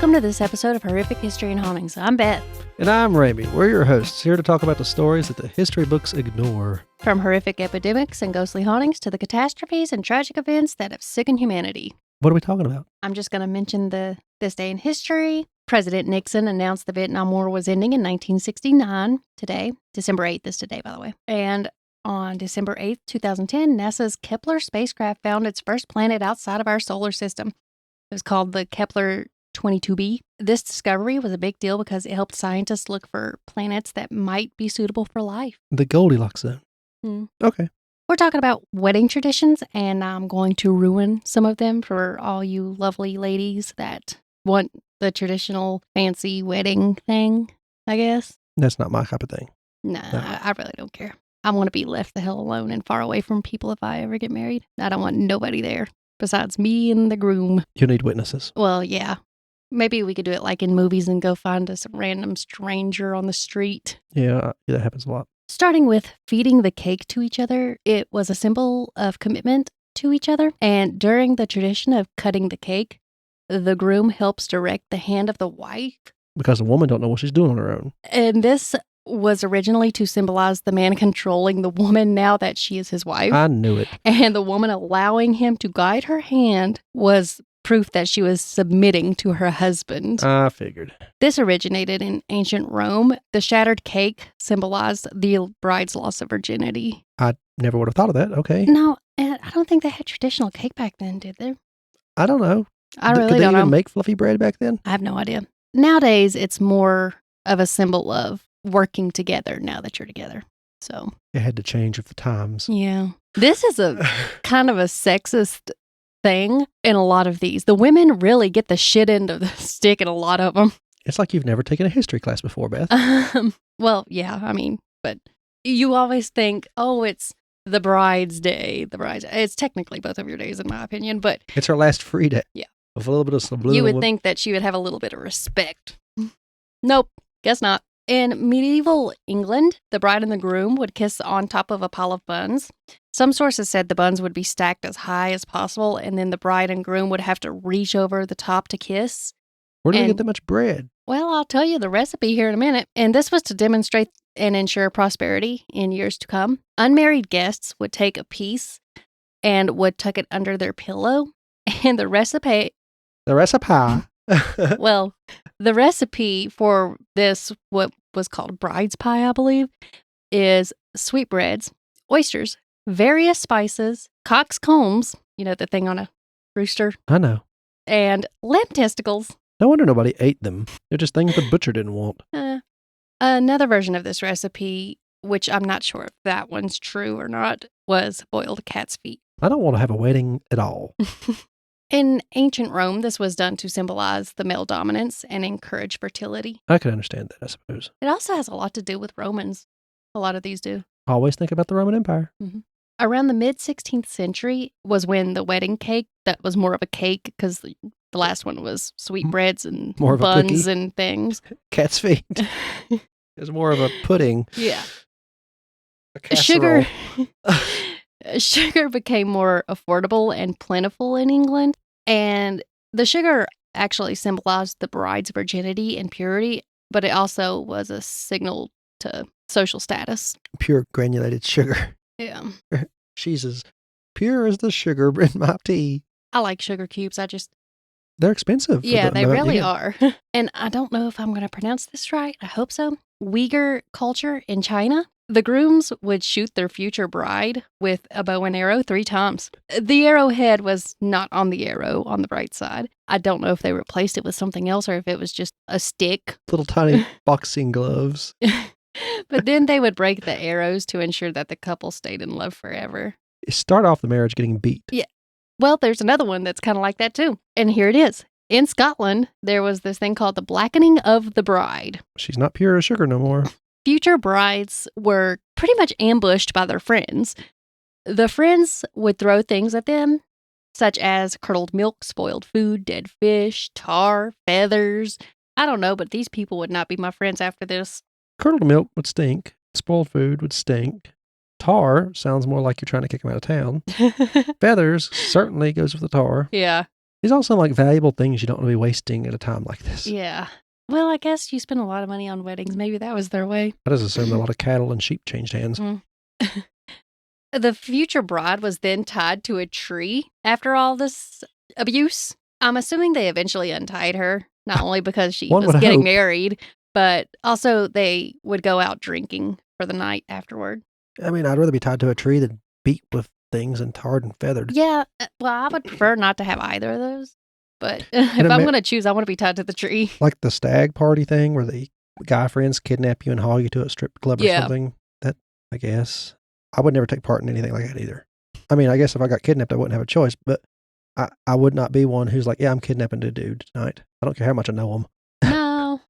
Welcome to this episode of Horrific History and Hauntings. I'm Beth. And I'm Ramy. We're your hosts, here to talk about the stories that the history books ignore. From horrific epidemics and ghostly hauntings to the catastrophes and tragic events that have sickened humanity. What are we talking about? I'm just going to mention this day in history. President Nixon announced the Vietnam War was ending in 1969, today. December 8th is today, by the way. And on December 8th, 2010, NASA's Kepler spacecraft found its first planet outside of our solar system. It was called the Kepler 22b. This discovery was a big deal because it helped scientists look for planets that might be suitable for life. The Goldilocks zone. Okay. We're talking about wedding traditions, and I'm going to ruin some of them for all you lovely ladies that want the traditional fancy wedding thing, I guess. That's not my cup of thing. No. I really don't care. I want to be left the hell alone and far away from people if I ever get married. I don't want nobody there besides me and the groom. You need witnesses. Well, yeah. Maybe we could do it like in movies and go find us a random stranger on the street. Yeah, that happens a lot. Starting with feeding the cake to each other, it was a symbol of commitment to each other. And during the tradition of cutting the cake, the groom helps direct the hand of the wife. Because the woman don't know what she's doing on her own. And this was originally to symbolize the man controlling the woman now that she is his wife. I knew it. And the woman allowing him to guide her hand was proof that she was submitting to her husband. I figured. This originated in ancient Rome. The shattered cake symbolized the bride's loss of virginity. I never would have thought of that. Okay. No, and I don't think they had traditional cake back then, did they? I don't know. I really Could they don't even know. make fluffy bread back then? I have no idea. Nowadays, it's more of a symbol of working together now that you're together. So It had to change with the times. yeah. This is a kind of a sexist thing in a lot of these. The women really get the shit end of the stick in a lot of them. It's like you've never taken a history class before, Beth. Well, yeah, I mean, but you always think, oh, it's the bride's day. It's technically both of your days, in my opinion, but It's her last free day. Yeah. With a little bit of subliminal. you would think that she would have a little bit of respect. Nope, guess not. In medieval England, the bride and the groom would kiss on top of a pile of buns. Some sources said the buns would be stacked as high as possible, and then the bride and groom would have to reach over the top to kiss. Where do they and- get that much bread? Well, I'll tell you the recipe here in a minute. And this was to demonstrate and ensure prosperity in years to come. Unmarried guests would take a piece and would tuck it under their pillow. And the recipe, The recipe. well, the recipe for this, what was called bride's pie, I believe, is sweetbreads, oysters, various spices, cock's combs, you know, the thing on a rooster, I know. and lamb testicles. No wonder nobody ate them. They're just things the butcher didn't want. Another version of this recipe, which I'm not sure if that one's true or not, was boiled cat's feet. I don't want to have a wedding at all. In ancient Rome, this was done to symbolize the male dominance and encourage fertility. I could understand that, I suppose. It also has a lot to do with Romans. A lot of these do. Always think about the Roman Empire. Around the mid-16th century was when the wedding cake, that was more of a cake because the last one was sweetbreads and More of a buns cookie. and things. Cat's feet. It's more of a pudding. Yeah. A casserole. Sugar became more affordable and plentiful in England, and the sugar actually symbolized the bride's virginity and purity, but it also was a signal to social status. Pure granulated sugar. Yeah. She's as pure as the sugar in my tea. I like sugar cubes. They're expensive. Yeah, they really yeah. are. And I don't know if I'm going to pronounce this right. I hope so. Uyghur culture in China. The grooms would shoot their future bride with a bow and arrow 3 times. The arrowhead was not on the arrow on the right side. I don't know if they replaced it with something else or if it was just a stick. Little tiny boxing gloves. But then they would break the arrows to ensure that the couple stayed in love forever. You start off the marriage getting beat. Well, there's another one that's kind of like that too. And here it is. In Scotland, there was this thing called the blackening of the bride. She's not pure as sugar no more. Future brides were pretty much ambushed by their friends. The friends would throw things at them, such as curdled milk, spoiled food, dead fish, tar, feathers. I don't know, but these people would not be my friends after this. Curdled milk would stink. Spoiled food would stink. Tar sounds more like you're trying to kick him out of town. Feathers certainly goes with the tar. Yeah. These all sound like valuable things you don't want to be wasting at a time like this. Yeah. Well, I guess you spend a lot of money on weddings. Maybe that was their way. I just assume a lot of cattle and sheep changed hands. Mm. The future bride was then tied to a tree after all this abuse. I'm assuming they eventually untied her, not only because she One was would getting hope. married, but also they would go out drinking for the night afterward. I mean, I'd rather be tied to a tree than beat with things and tarred and feathered. Yeah, well, I would prefer not to have either of those. But if I'm going to choose, I want to be tied to the tree. Like the stag party thing where the guy friends kidnap you and haul you to a strip club or something. That, I guess. I would never take part in anything like that either. I mean, I guess if I got kidnapped, I wouldn't have a choice, but I would not be one who's like, yeah, I'm kidnapping a dude tonight. I don't care how much I know him. No,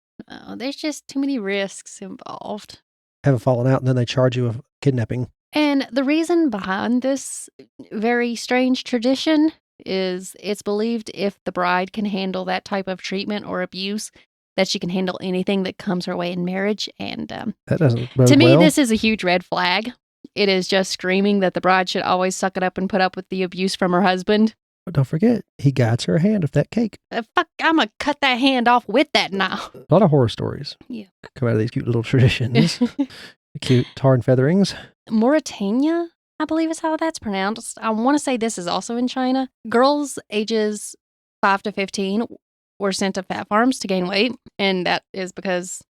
there's just too many risks involved. Have a falling out, and then they charge you with kidnapping. And the reason behind this very strange tradition is it's believed if the bride can handle that type of treatment or abuse, that she can handle anything that comes her way in marriage. And that doesn't bode to me, well. this is a huge red flag. It is just screaming that the bride should always suck it up and put up with the abuse from her husband. But don't forget, he guides her hand with that cake. Fuck, I'm going to cut that hand off with that knife. A lot of horror stories come out of these cute little traditions. Cute tar and featherings. Mauritania, I believe is how that's pronounced. I want to say this is also in China. Girls ages 5 to 15 were sent to fat farms to gain weight, and that is because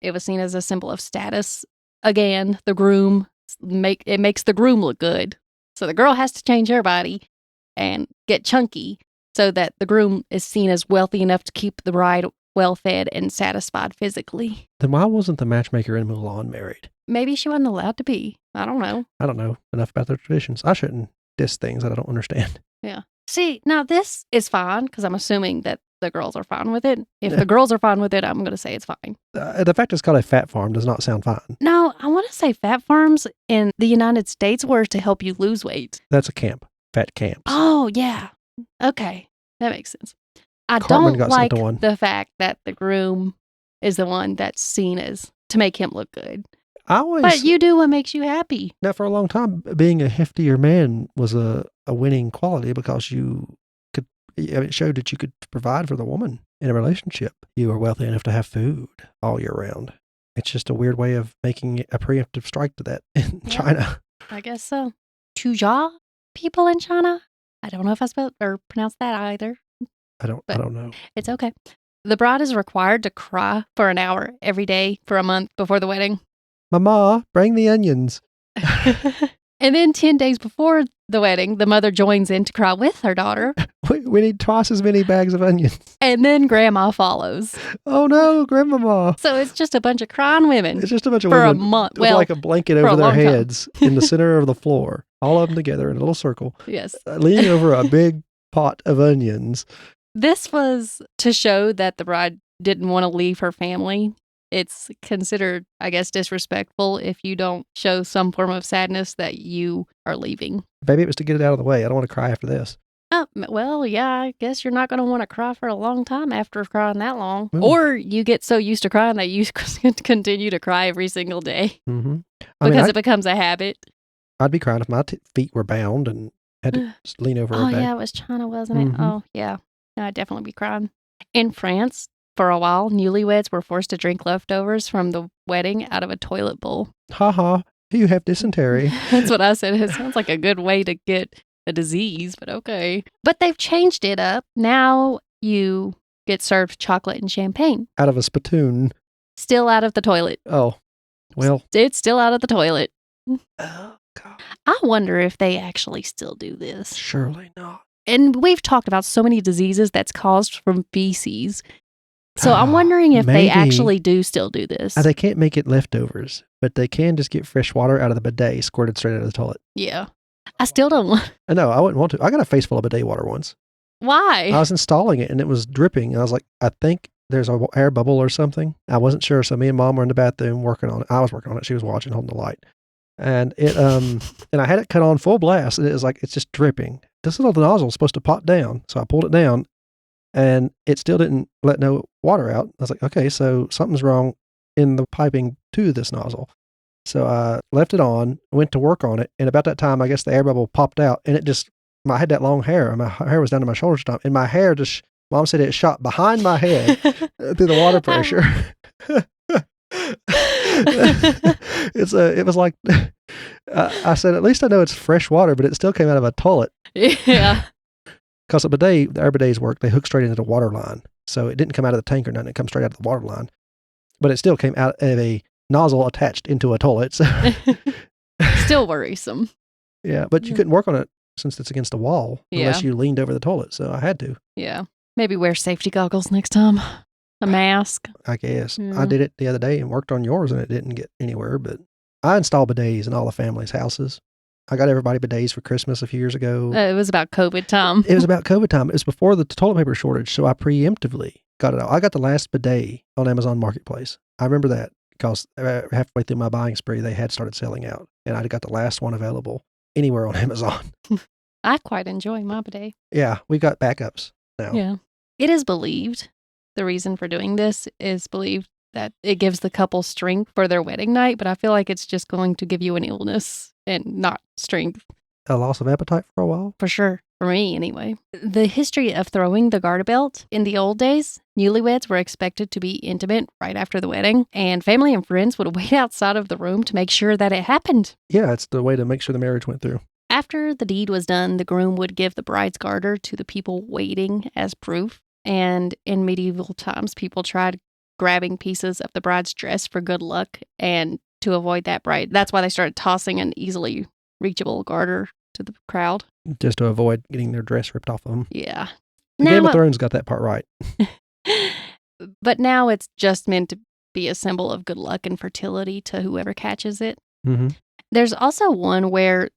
it was seen as a symbol of status. Again, the groom, it makes the groom look good. So the girl has to change her body and get chunky so that the groom is seen as wealthy enough to keep the bride well-fed and satisfied physically. Then why wasn't the matchmaker in Mulan married? Maybe she wasn't allowed to be. I don't know. I don't know enough about their traditions. I shouldn't diss things that I don't understand. Yeah. See, now this is fine because I'm assuming that the girls are fine with it. If the girls are fine with it, I'm going to say it's fine. The fact it's called a fat farm does not sound fine. No, I want to say fat farms in the United States were to help you lose weight. That's a camp. Fat camps. Oh, yeah. Okay. That makes sense. I Cartman don't got like sent to one. the fact that the groom is the one that's seen as to make him look good. But you do what makes you happy. Now, for a long time, being a heftier man was a winning quality because it showed that you could provide for the woman in a relationship. You were wealthy enough to have food all year round. It's just a weird way of making a preemptive strike to that in China. I guess so. Tuzha people in China? I don't know if I spelled or pronounced that either. I don't know. It's okay. The bride is required to cry for an hour every day for a month before the wedding. Mama, bring the onions. And then 10 days before the wedding, the mother joins in to cry with her daughter. We need twice as many bags of onions. And then grandma follows. Oh no, grandmama. So it's just a bunch of crying women. It's just a bunch of for women a month. with like a blanket over their heads in the center of the floor. All of them together in a little circle. Yes. Leaning over a big pot of onions. This was to show that the bride didn't want to leave her family. It's considered, I guess, disrespectful if you don't show some form of sadness that you are leaving. Maybe it was to get it out of the way. I don't want to cry after this. Well, yeah, I guess you're not going to want to cry for a long time after crying that long. Ooh. Or you get so used to crying that you continue to cry every single day. Mm-hmm. Because it becomes a habit. I'd be crying if my feet were bound and had to lean over a bag. Yeah, it was China, wasn't it? Mm-hmm. Oh, yeah. I'd definitely be crying. In France, for a while, newlyweds were forced to drink leftovers from the wedding out of a toilet bowl. Ha ha, you have dysentery. That's what I said. It sounds like a good way to get a disease, but okay. But they've changed it up. Now you get served chocolate and champagne. Out of a spittoon. Still out of the toilet. Oh, well. It's still out of the toilet. Oh, God. I wonder if they actually still do this. Surely not. And we've talked about so many diseases that's caused from feces. So I'm wondering if they actually do still do this. They can't make it leftovers, but they can just get fresh water out of the bidet squirted straight out of the toilet. Yeah. I still don't want... No, I wouldn't want to. I got a face full of bidet water once. Why? I was installing it and it was dripping. I was like, I think there's an air bubble or something. I wasn't sure. So me and Mom were in the bathroom working on it. I was working on it. She was watching, holding the light. And it, and I had it cut on full blast and it was like, it's just dripping. This little nozzle was supposed to pop down. So I pulled it down and it still didn't let no water out. I was like, okay, so something's wrong in the piping to this nozzle. So I left it on, went to work on it. And about that time, I guess the air bubble popped out and it just I had that long hair, and my hair was down to my shoulders, and my hair just, Mom said it shot behind my head through the water pressure. It was like, I said, at least I know it's fresh water, but it still came out of a toilet. Yeah. Because our bidets work, they hook straight into the water line. So it didn't come out of the tank or nothing, it comes straight out of the water line. But it still came out of a nozzle attached into a toilet. So Still worrisome. yeah, but you couldn't work on it since it's against a wall unless Yeah. you leaned over the toilet. So I had to, Yeah. Maybe wear safety goggles next time. A mask. I guess. Yeah. I did it the other day and worked on yours, and it didn't get anywhere. But I installed bidets in all the family's houses. I got everybody bidets for Christmas a few years ago. It was about COVID time. It was about COVID time. It was before the toilet paper shortage, so I preemptively got it all. I got the last bidet on Amazon Marketplace. I remember that because halfway through my buying spree, they had started selling out, and I got the last one available anywhere on Amazon. I quite enjoy my bidet. Yeah, we got backups now. Yeah. It is believed, the reason for doing this is believed that it gives the couple strength for their wedding night, but I feel like it's just going to give you an illness and not strength. A loss of appetite for a while? For sure. For me, anyway. The history of throwing the garter belt. In the old days, newlyweds were expected to be intimate right after the wedding, and family and friends would wait outside of the room to make sure that it happened. Yeah, it's the way to make sure the marriage went through. After the deed was done, the groom would give the bride's garter to the people waiting as proof. And in medieval times, people tried grabbing pieces of the bride's dress for good luck, and to avoid that bride. That's why they started tossing an easily reachable garter to the crowd. Just to avoid getting their dress ripped off of them. Yeah. The Game of Thrones got that part right. But now it's just meant to be a symbol of good luck and fertility to whoever catches it. Mm-hmm. There's also one where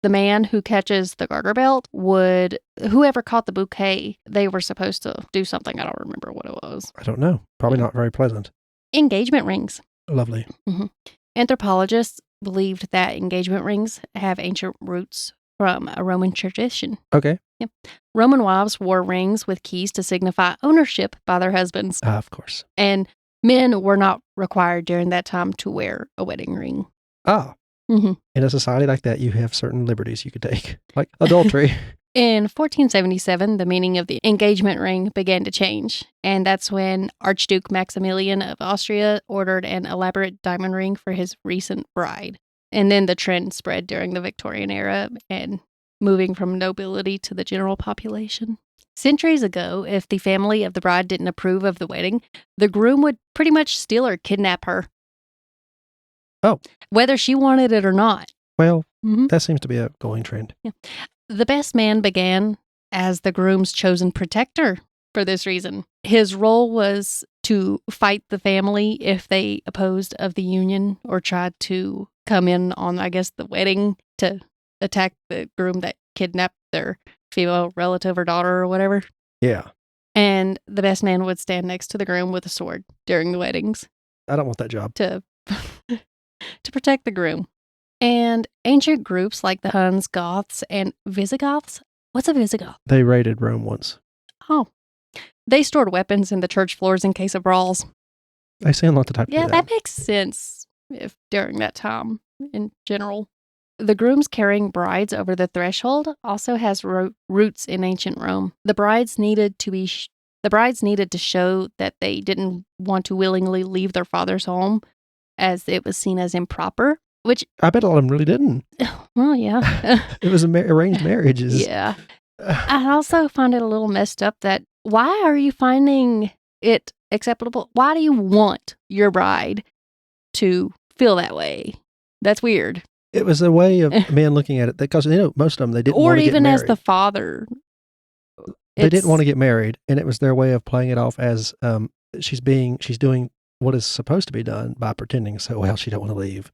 the man who catches the garter belt whoever caught the bouquet, they were supposed to do something. I don't remember what it was. I don't know. Probably not very pleasant. Engagement rings. Lovely. Mm-hmm. Anthropologists believed that engagement rings have ancient roots from a Roman tradition. Okay. Yep. Roman wives wore rings with keys to signify ownership by their husbands. Of course. And men were not required during that time to wear a wedding ring. Ah. Mm-hmm. In a society like that, you have certain liberties you could take, like adultery. In 1477, the meaning of the engagement ring began to change, and that's when Archduke Maximilian of Austria ordered an elaborate diamond ring for his recent bride. And then the trend spread during the Victorian era and moving from nobility to the general population. Centuries ago, if the family of the bride didn't approve of the wedding, the groom would pretty much steal or kidnap her. Oh. Whether she wanted it or not. Well, that seems to be a going trend. Yeah. The best man began as the groom's chosen protector for this reason. His role was to fight the family if they opposed of the union or tried to come in on, I guess, the wedding to attack the groom that kidnapped their female relative or daughter or whatever. Yeah. And the best man would stand next to the groom with a sword during the weddings. I don't want that job. To protect the groom. And ancient groups like the Huns, Goths, and Visigoths. What's a Visigoth? They raided Rome once. Oh. They stored weapons in the church floors in case of brawls. I sound like the type to do that. That makes sense if during that time in general. The grooms carrying brides over the threshold also has roots in ancient Rome. The brides needed to show that they didn't want to willingly leave their father's home, as it was seen as improper. Which I bet a lot of them really didn't. Well, yeah. It was arranged marriages. Yeah. I also find it a little messed up that why are you finding it acceptable? Why do you want your bride to feel that way? That's weird. It was a way of men looking at it because most of them they didn't or want to get even married. as the father. They didn't want to get married, and it was their way of playing it off as she's doing what is supposed to be done by pretending so well she don't want to leave.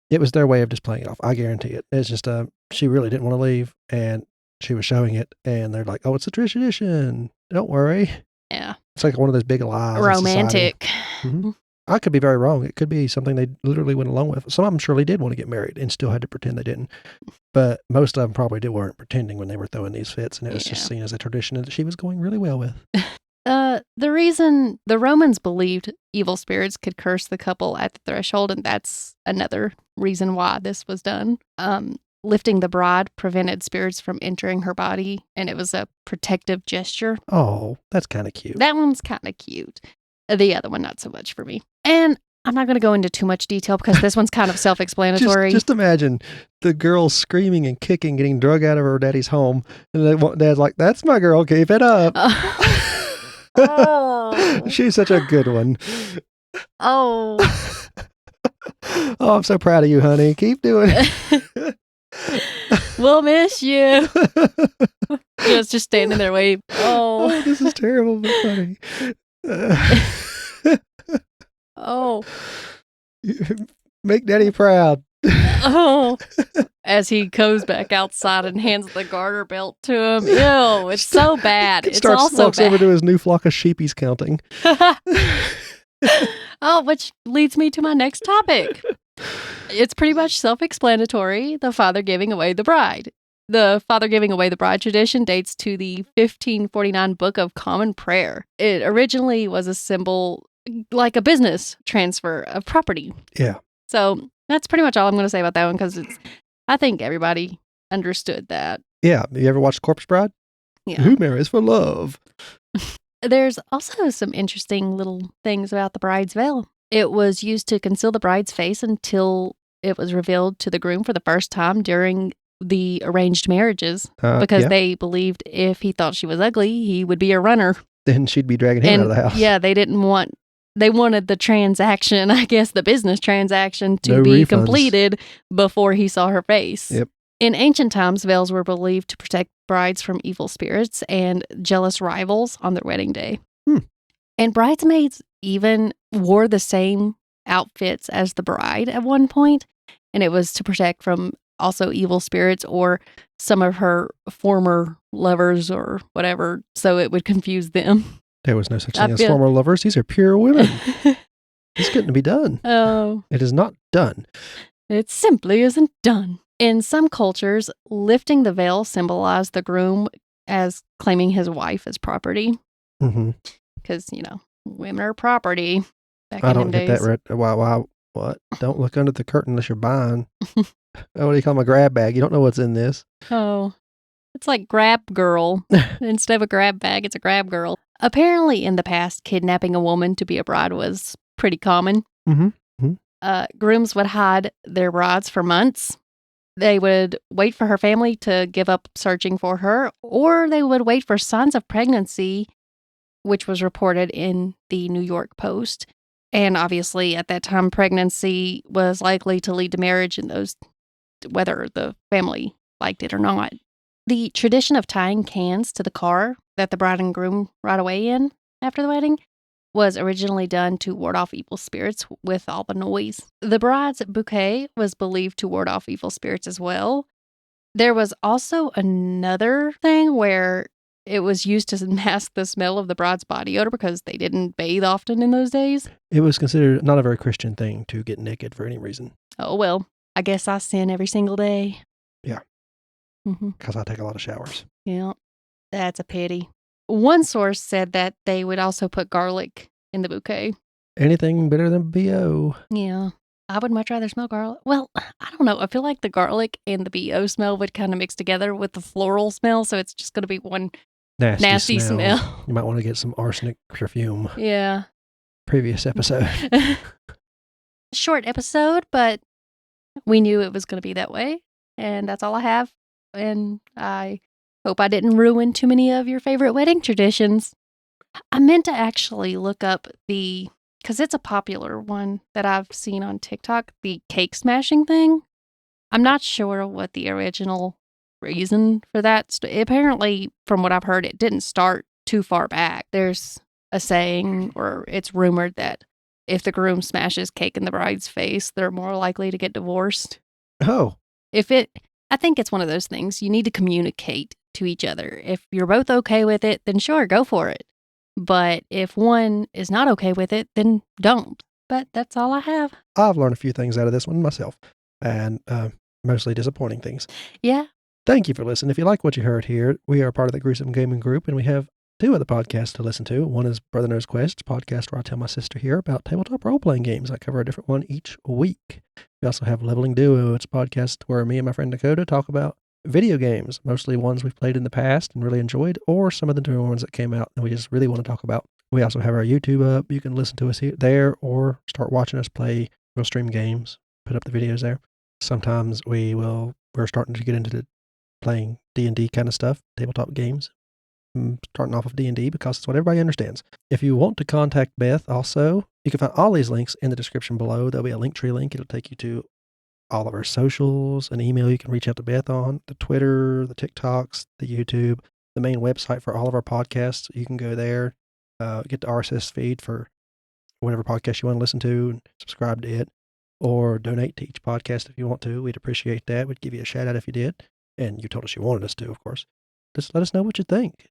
It was their way of just playing it off. I guarantee it. It's just she really didn't want to leave, and she was showing it, and they're like, "Oh, it's a tradition. Don't worry." Yeah, it's like one of those big lies. Romantic. Mm-hmm. I could be very wrong. It could be something they literally went along with. Some of them surely did want to get married and still had to pretend they didn't. But most of them probably weren't pretending when they were throwing these fits, and it was just seen as a tradition that she was going really well with. The reason the Romans believed evil spirits could curse the couple at the threshold, and that's another reason why this was done. lifting the bride prevented spirits from entering her body, and it was a protective gesture. Oh, that's kind of cute. That one's kind of cute. The other one, not so much for me. And I'm not going to go into too much detail because this one's kind of self-explanatory. Just imagine the girl screaming and kicking, getting drug out of her daddy's home, and dad's like, "That's my girl, keep it up." Oh. She's such a good one. Oh. Oh, I'm so proud of you, honey. Keep doing it. We'll miss you. Just standing there waiting. Oh, this is terrible, but funny. Oh. Make daddy proud. Oh. As he goes back outside and hands the garter belt to him. Ew, it's so bad. It's also walks bad. over to his new flock of sheep he's counting. Oh, which leads me to my next topic. It's pretty much self-explanatory, the father giving away the bride. The father giving away the bride tradition dates to the 1549 Book of Common Prayer. It originally was a symbol, like a business transfer of property. Yeah. So that's pretty much all I'm going to say about that one because I think everybody understood that. Yeah. You ever watched Corpse Bride? Yeah. Who marries for love? There's also some interesting little things about the bride's veil. It was used to conceal the bride's face until it was revealed to the groom for the first time during the arranged marriages because they believed if he thought she was ugly, he would be a runner. Then she'd be dragging him out of the house. Yeah, they wanted the transaction, I guess the business transaction, to be refunds. completed before he saw her face. Yep. In ancient times, veils were believed to protect brides from evil spirits and jealous rivals on their wedding day. And bridesmaids even wore the same outfits as the bride at one point, and it was to protect from also evil spirits or some of her former lovers or whatever, so it would confuse them. There was no such thing as former lovers. These are pure women. This couldn't be done. Oh. It is not done. It simply isn't done. In some cultures, lifting the veil symbolized the groom as claiming his wife as property. Mm-hmm. Because, women are property. I don't get that right. Why? What? Don't look under the curtain unless you're buying. What do you call them? A grab bag? You don't know what's in this. Oh. It's like grab girl. Instead of a grab bag, it's a grab girl. Apparently, in the past, kidnapping a woman to be a bride was pretty common. Mm-hmm. Mm-hmm. Grooms would hide their brides for months. They would wait for her family to give up searching for her, or they would wait for signs of pregnancy, which was reported in the New York Post. And obviously, at that time, pregnancy was likely to lead to marriage in those, whether the family liked it or not. The tradition of tying cans to the car that the bride and groom ride away in after the wedding was originally done to ward off evil spirits with all the noise. The bride's bouquet was believed to ward off evil spirits as well. There was also another thing where it was used to mask the smell of the bride's body odor because they didn't bathe often in those days. It was considered not a very Christian thing to get naked for any reason. Oh, well, I guess I sin every single day. Yeah. Because I take a lot of showers. Yeah, that's a pity. One source said that they would also put garlic in the bouquet. Anything better than BO. Yeah. I would much rather smell garlic. Well, I don't know. I feel like the garlic and the BO smell would kind of mix together with the floral smell, so it's just going to be one nasty smell. You might want to get some arsenic perfume. Yeah. Previous episode. Short episode, but we knew it was going to be that way, and that's all I have. And I hope I didn't ruin too many of your favorite wedding traditions. I meant to actually look up because it's a popular one that I've seen on TikTok, the cake smashing thing. I'm not sure what the original reason for that. Apparently, from what I've heard, it didn't start too far back. There's a saying, or it's rumored that if the groom smashes cake in the bride's face, they're more likely to get divorced. Oh. I think it's one of those things. You need to communicate to each other. If you're both okay with it, then sure, go for it. But if one is not okay with it, then don't. But that's all I have. I've learned a few things out of this one myself, and mostly disappointing things. Yeah. Thank you for listening. If you like what you heard here, we are part of the Gruesome Gaming Group, and we have two other podcasts to listen to. One is Brother Knows Quest, podcast where I tell my sister here about tabletop role-playing games. I cover a different one each week. We also have Leveling Duo. It's a podcast where me and my friend Dakota talk about video games, mostly ones we've played in the past and really enjoyed, or some of the newer ones that came out and we just really want to talk about. We also have our YouTube up. You can listen to us there or start watching us play. We'll stream games, put up the videos there. Sometimes we're starting to get into playing D&D kind of stuff, tabletop games. I'm starting off with D&D because it's what everybody understands. If you want to contact Beth also, you can find all these links in the description below. There'll be a Linktree link. It'll take you to all of our socials, an email you can reach out to Beth on, the Twitter, the TikToks, the YouTube, the main website for all of our podcasts. You can go there, get the RSS feed for whatever podcast you want to listen to and subscribe to it, or donate to each podcast if you want to. We'd appreciate that. We'd give you a shout out if you did. And you told us you wanted us to, of course. Just let us know what you think.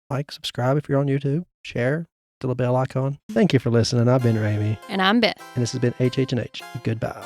Like, subscribe if you're on YouTube, share, the little bell icon. Thank you for listening. I've been Ramey. And I'm Beth. And this has been HH&H. Goodbye.